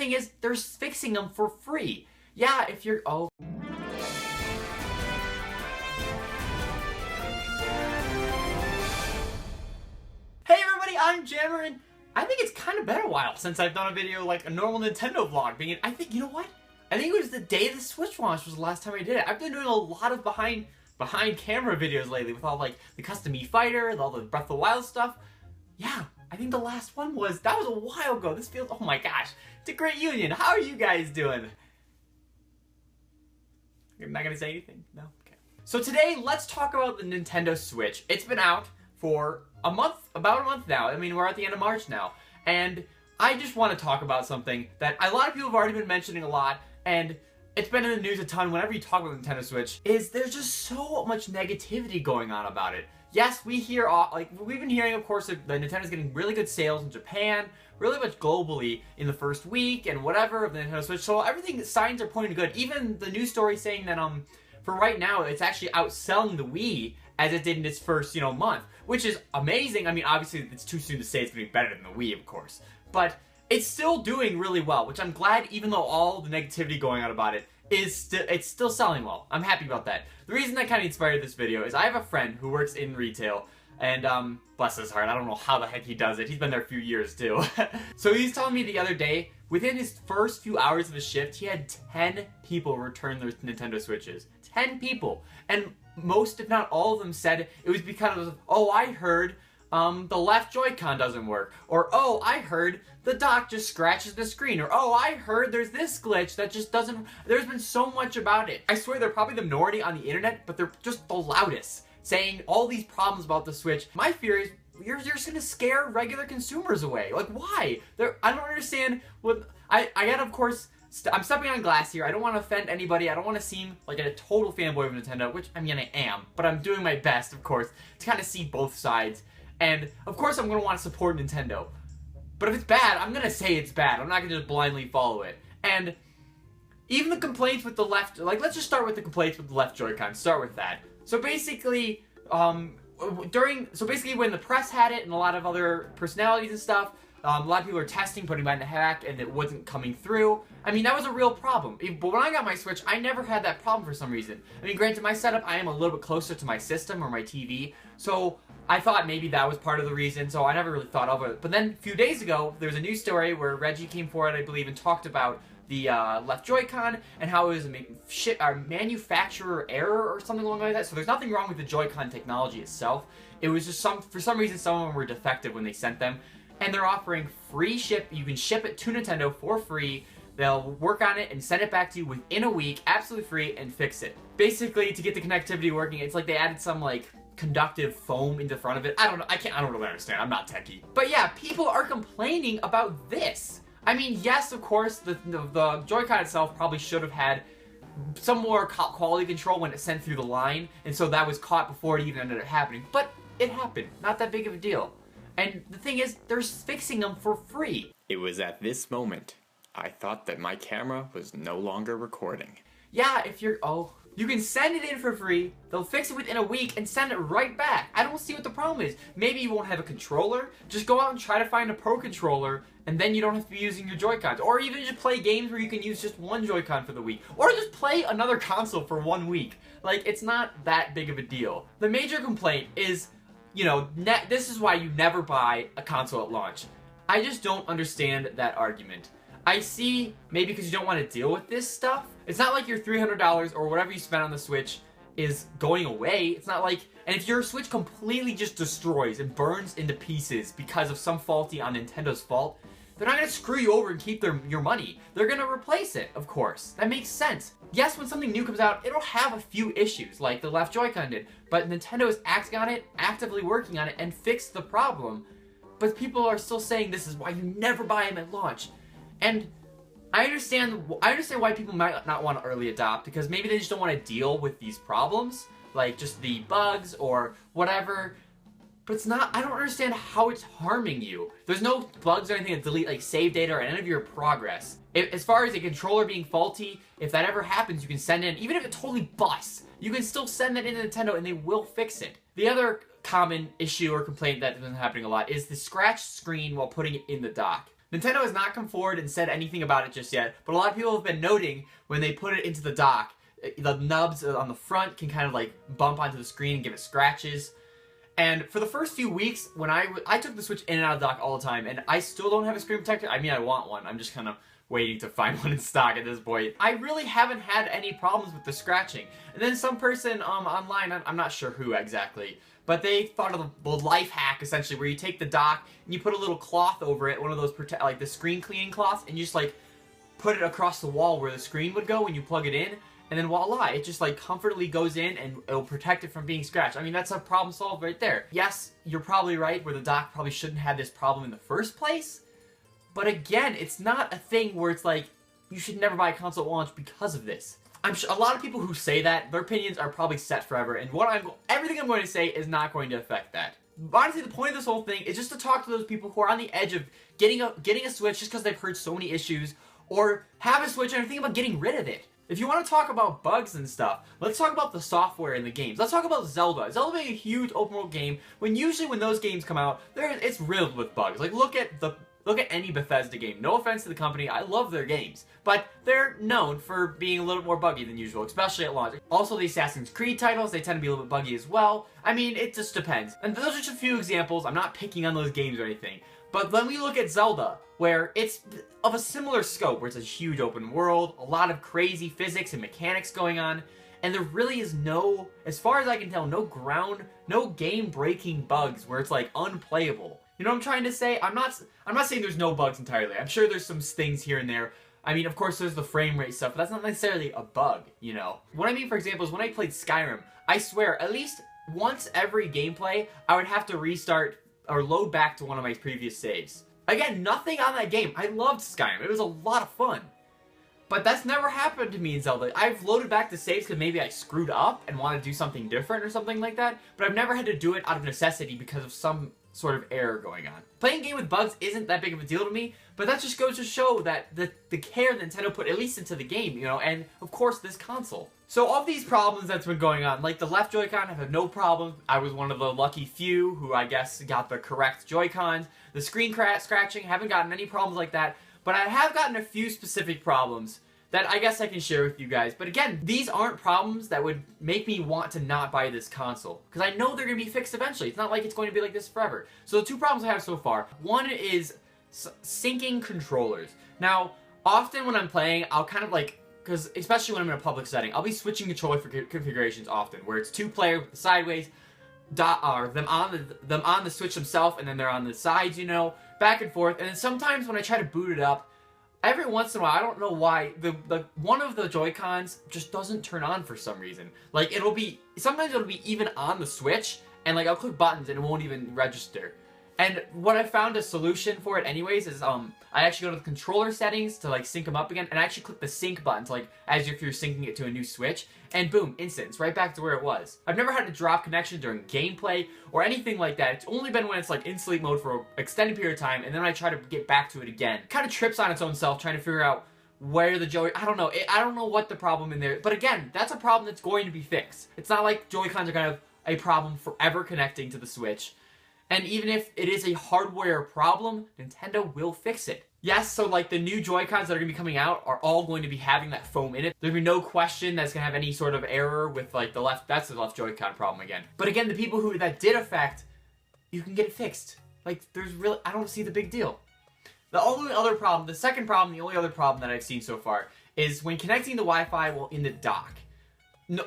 thing is, they're fixing them for free. Yeah, if you're... Oh. Hey everybody, I'm Jammer, and I think it's kind of been a while since I've done a video like a normal Nintendo vlog. I think, you know what? I think it was the day the Switch launched was the last time I did it. I've been doing a lot of behind camera videos lately with all like the custom e-fighter, all the Breath of the Wild stuff. Yeah, I think the last one was a while ago. This feels, oh my gosh, it's a great union. How are you guys doing? You're not gonna say anything? No? Okay. So today, let's talk about the Nintendo Switch. It's been out for about a month now. I mean, we're at the end of March now. And I just want to talk about something that a lot of people have already been mentioning a lot, and it's been in the news a ton whenever you talk about the Nintendo Switch, is there's just so much negativity going on about it. Yes, we hear, we've been hearing, of course, that Nintendo's getting really good sales in Japan, really much globally in the first week and whatever of the Nintendo Switch, so everything, signs are pointing good. Even the news story saying that, for right now, it's actually outselling the Wii as it did in its first, month, which is amazing. I mean, obviously, it's too soon to say it's going to be better than the Wii, of course, but it's still doing really well, which I'm glad, even though all the negativity going on about it, it's still selling well. I'm happy about that. The reason that kind of inspired this video is I have a friend who works in retail, and bless his heart, I don't know how the heck he does it. He's been there a few years too. So he's telling me the other day, within his first few hours of his shift, he had 10 people return their Nintendo Switches. 10 people. And most, if not all of them, said it was because of, oh, I heard the left Joy-Con doesn't work, or oh, I heard the dock just scratches the screen, or oh, I heard there's this glitch that just doesn't. There's been so much about it. I swear they're probably the minority on the internet, but they're just the loudest, saying all these problems about the Switch. My fear is you're just gonna scare regular consumers away. Like, why? I don't understand what I gotta, of course. I'm stepping on glass here. I don't want to offend anybody. I don't want to seem like a total fanboy of Nintendo, which, I mean, I am, but I'm doing my best, of course, to kind of see both sides. And, of course, I'm going to want to support Nintendo. But if it's bad, I'm going to say it's bad. I'm not going to just blindly follow it. And even the complaints with the left... Like, let's just start with the complaints with the left Joy-Con. Start with that. So basically, when the press had it and a lot of other personalities and stuff, a lot of people were testing, putting it in the hack, and it wasn't coming through. I mean, that was a real problem. But when I got my Switch, I never had that problem for some reason. I mean, granted, my setup, I am a little bit closer to my system or my TV, so I thought maybe that was part of the reason, so I never really thought of it. But then, a few days ago, there was a news story where Reggie came forward, I believe, and talked about the left Joy-Con and how it was a manufacturer error or something along like that. So there's nothing wrong with the Joy-Con technology itself. It was just for some reason, some of them were defective when they sent them. And they're offering free ship. You can ship it to Nintendo for free. They'll work on it and send it back to you within a week, absolutely free, and fix it. Basically, to get the connectivity working, it's like they added some like conductive foam into the front of it. I don't know. I don't really understand. I'm not techie. But yeah, people are complaining about this. I mean, yes, of course, the Joy-Con itself probably should have had some more quality control when it sent through the line, and so that was caught before it even ended up happening. But it happened. Not that big of a deal. And the thing is, they're fixing them for free. It was at this moment I thought that my camera was no longer recording. Yeah, you can send it in for free, they'll fix it within a week and send it right back. I don't see what the problem is. Maybe you won't have a controller, just go out and try to find a pro controller, and then you don't have to be using your Joy-Cons. Or even just play games where you can use just one Joy-Con for the week. Or just play another console for 1 week. Like, it's not that big of a deal. The major complaint is, this is why you never buy a console at launch. I just don't understand that argument. I see, maybe because you don't want to deal with this stuff. It's not like your $300 or whatever you spent on the Switch is going away. It's not like, and if your Switch completely just destroys and burns into pieces because of some faulty on Nintendo's fault, they're not going to screw you over and keep your money. They're going to replace it, of course. That makes sense. Yes, when something new comes out, it'll have a few issues, like the left Joy-Con did, but Nintendo is acting on it, actively working on it, and fixed the problem. But people are still saying this is why you never buy them at launch. And I understand why people might not want to early adopt, because maybe they just don't want to deal with these problems, like just the bugs or whatever. But it's not, I don't understand how it's harming you. There's no bugs or anything that delete like save data or any of your progress. As far as a controller being faulty, if that ever happens, you can send in, even if it totally busts, you can still send that into Nintendo and they will fix it. The other common issue or complaint that has been happening a lot is the scratched screen while putting it in the dock. Nintendo has not come forward and said anything about it just yet, but a lot of people have been noting when they put it into the dock, the nubs on the front can kind of like bump onto the screen and give it scratches. And for the first few weeks, when I took the Switch in and out of the dock all the time, and I still don't have a screen protector. I mean, I want one. I'm just kind of waiting to find one in stock at this point. I really haven't had any problems with the scratching. And then some person online, I'm not sure who exactly, but they thought of the life hack, essentially, where you take the dock and you put a little cloth over it, one of those, like the screen cleaning cloths, and you just like put it across the wall where the screen would go when you plug it in, and then voila, it just like comfortably goes in and it'll protect it from being scratched. I mean, that's a problem solved right there. Yes, you're probably right, where the dock probably shouldn't have this problem in the first place, but again, it's not a thing where it's like, you should never buy a console at launch because of this. I'm sure a lot of people who say that, their opinions are probably set forever, and everything I'm going to say is not going to affect that. Honestly, the point of this whole thing is just to talk to those people who are on the edge of getting a Switch just because they've heard so many issues, or have a Switch and are thinking about getting rid of it. If you want to talk about bugs and stuff, let's talk about the software in the games. Let's talk about Zelda. Zelda being a huge open world game, usually when those games come out, it's riddled with bugs. Like, look at any Bethesda game. No offense to the company, I love their games, but they're known for being a little more buggy than usual, especially at launch. Also, the Assassin's Creed titles, they tend to be a little bit buggy as well. I mean, it just depends. And those are just a few examples. I'm not picking on those games or anything. But then we look at Zelda, where it's of a similar scope, where it's a huge open world, a lot of crazy physics and mechanics going on, and there really is no, as far as I can tell, no game-breaking bugs where it's like unplayable. You know what I'm trying to say? I'm not saying there's no bugs entirely. I'm sure there's some things here and there. I mean, of course, there's the frame rate stuff, but that's not necessarily a bug, you know? What I mean, for example, is when I played Skyrim, I swear, at least once every gameplay, I would have to restart or load back to one of my previous saves. Again, nothing on that game. I loved Skyrim. It was a lot of fun. But that's never happened to me in Zelda. I've loaded back to saves because maybe I screwed up and want to do something different or something like that, but I've never had to do it out of necessity because of some sort of error going on. Playing a game with bugs isn't that big of a deal to me, but that just goes to show that the care Nintendo put at least into the game, you know, and of course this console. So of these problems that's been going on, like the left Joy-Con, I've had no problem. I was one of the lucky few who I guess got the correct Joy-Cons. The screen scratching, haven't gotten any problems like that, but I have gotten a few specific problems that I guess I can share with you guys. But again, these aren't problems that would make me want to not buy this console, because I know they're going to be fixed eventually. It's not like it's going to be like this forever. So the two problems I have so far, one is syncing controllers. Now, often when I'm playing, I'll kind of like, because especially when I'm in a public setting, I'll be switching controller configurations often, where it's two-player with the sideways, or them on the Switch themselves, and then they're on the sides, you know, back and forth. And then sometimes when I try to boot it up, every once in a while, I don't know why, one of the Joy-Cons just doesn't turn on for some reason. Like, sometimes it'll be even on the Switch, and like, I'll click buttons and it won't even register. And what I found a solution for it anyways is, I actually go to the controller settings to like sync them up again, and I actually click the sync button to like, as if you're syncing it to a new Switch, and boom, instant, it's right back to where it was. I've never had to drop connection during gameplay or anything like that. It's only been when it's like in sleep mode for an extended period of time, and then I try to get back to it again. It kind of trips on its own self trying to figure out where the I don't know what the problem in there, but again, that's a problem that's going to be fixed. It's not like Joy-Cons are going to have a problem forever connecting to the Switch. And even if it is a hardware problem, Nintendo will fix it. Yes, so like the new Joy-Cons that are going to be coming out are all going to be having that foam in it. There'll be no question that's going to have any sort of error with like that's the left Joy-Con problem again. But again, the people who that did affect, you can get it fixed. Like, I don't see the big deal. The only other problem, the second problem, the only other problem that I've seen so far is when connecting the Wi-Fi in the dock. No,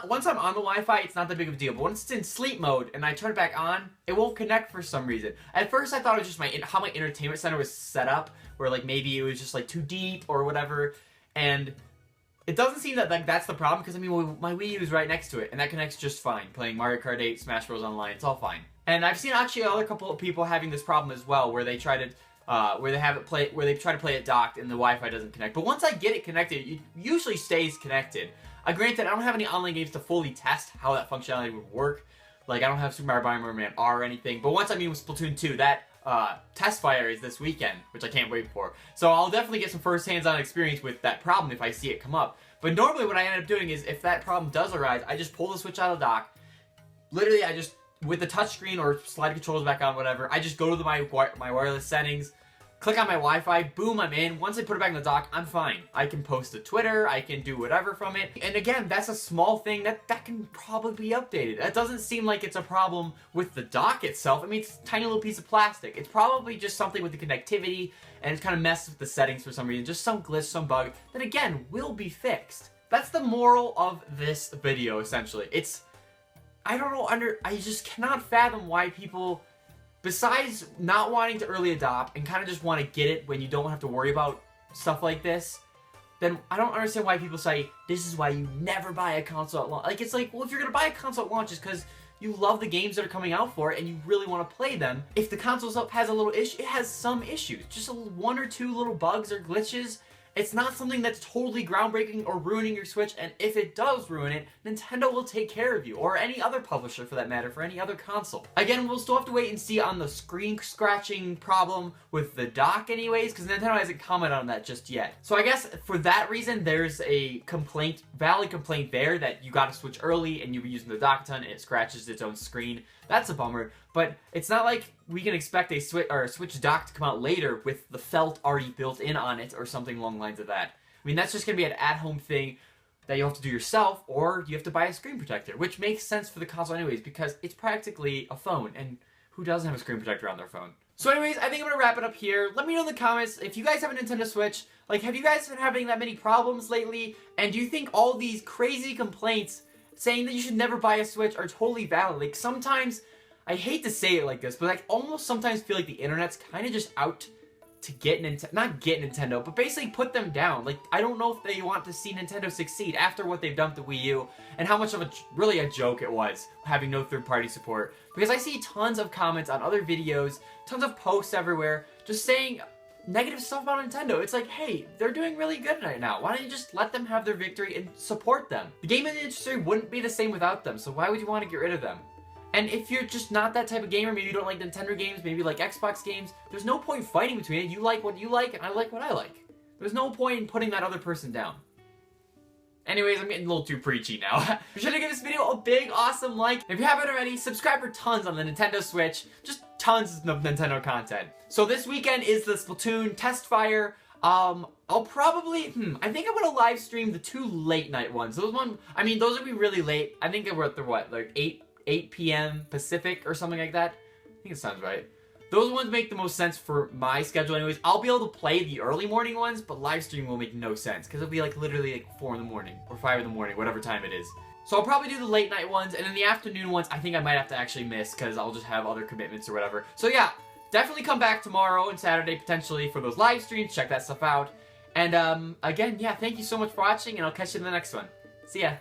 once I'm on the Wi-Fi, it's not that big of a deal. But once it's in sleep mode and I turn it back on, it won't connect for some reason. At first, I thought it was just how my entertainment center was set up, where like maybe it was just like too deep or whatever. And it doesn't seem that like that's the problem, because I mean my Wii U is right next to it, and that connects just fine. Playing Mario Kart 8, Smash Bros. Online, it's all fine. And I've seen actually another couple of people having this problem as well, where they try to try to play it docked and the Wi-Fi doesn't connect. But once I get it connected, it usually stays connected. Granted, I don't have any online games to fully test how that functionality would work. Like, I don't have Super Mario Bomberman R or anything. But once I meet with Splatoon 2, that test fire is this weekend, which I can't wait for. So I'll definitely get some first hands-on experience with that problem if I see it come up. But normally what I end up doing is, if that problem does arise, I just pull the Switch out of the dock. Literally, with the touchscreen or slide controls back on, whatever, I just go to my wireless settings, click on my Wi-Fi, boom, I'm in. Once I put it back in the dock, I'm fine. I can post to Twitter, I can do whatever from it. And again, that's a small thing that can probably be updated. That doesn't seem like it's a problem with the dock itself. I mean, it's a tiny little piece of plastic. It's probably just something with the connectivity, and it's kind of messed with the settings for some reason. Just some glitch, some bug, that again, will be fixed. That's the moral of this video, essentially. I don't know, I just cannot fathom why people, besides not wanting to early adopt and kind of just want to get it when you don't have to worry about stuff like this, then I don't understand why people say, this is why you never buy a console at launch. Like, it's like, well, if you're going to buy a console at launch, it's because you love the games that are coming out for it and you really want to play them. If the console has a little issue, it has some issues. Just one or two little bugs or glitches. It's not something that's totally groundbreaking or ruining your Switch, and if it does ruin it, Nintendo will take care of you, or any other publisher for that matter, for any other console. Again, we'll still have to wait and see on the screen scratching problem with the dock anyways, because Nintendo hasn't commented on that just yet. So I guess for that reason, there's a complaint, valid complaint there, that you got to Switch early and you were using the dock a ton and it scratches its own screen. That's a bummer, but it's not like we can expect a Switch dock to come out later with the felt already built in on it or something along the lines of that. I mean, that's just going to be an at-home thing that you have to do yourself, or you have to buy a screen protector, which makes sense for the console anyways, because it's practically a phone, and who doesn't have a screen protector on their phone? So anyways, I think I'm going to wrap it up here. Let me know in the comments if you guys have a Nintendo Switch. Like, have you guys been having that many problems lately? And do you think all these crazy complaints saying that you should never buy a Switch are totally valid? Like, sometimes, I hate to say it like this, but I almost sometimes feel like the internet's kind of just out to get not get Nintendo, but basically put them down. Like, I don't know if they want to see Nintendo succeed after what they've done with the Wii U, and how much of really a joke it was, having no third-party support. Because I see tons of comments on other videos, tons of posts everywhere, just saying negative stuff about Nintendo. It's like, hey, they're doing really good right now. Why don't you just let them have their victory and support them? The gaming industry wouldn't be the same without them, so why would you want to get rid of them? And if you're just not that type of gamer, maybe you don't like Nintendo games, maybe you like Xbox games, there's no point fighting between it. You like what you like, and I like what I like. There's no point in putting that other person down. Anyways, I'm getting a little too preachy now. Be sure to give this video a big, awesome like. If you haven't already, subscribe for tons on the Nintendo Switch. Just tons of Nintendo content. So this weekend is the Splatoon test fire. I'll probably, I think I'm gonna live stream the 2 late night ones. Those will be really late. I think they were at the like 8 p.m. Pacific or something like that. I think it sounds right. Those ones make the most sense for my schedule anyways. I'll be able to play the early morning ones, but live stream will make no sense, because it'll be like literally like 4 in the morning, or 5 in the morning, whatever time it is. So I'll probably do the late night ones, and then the afternoon ones I think I might have to actually miss, because I'll just have other commitments or whatever. So yeah, definitely come back tomorrow and Saturday potentially for those live streams, check that stuff out. And again, yeah, thank you so much for watching, and I'll catch you in the next one. See ya!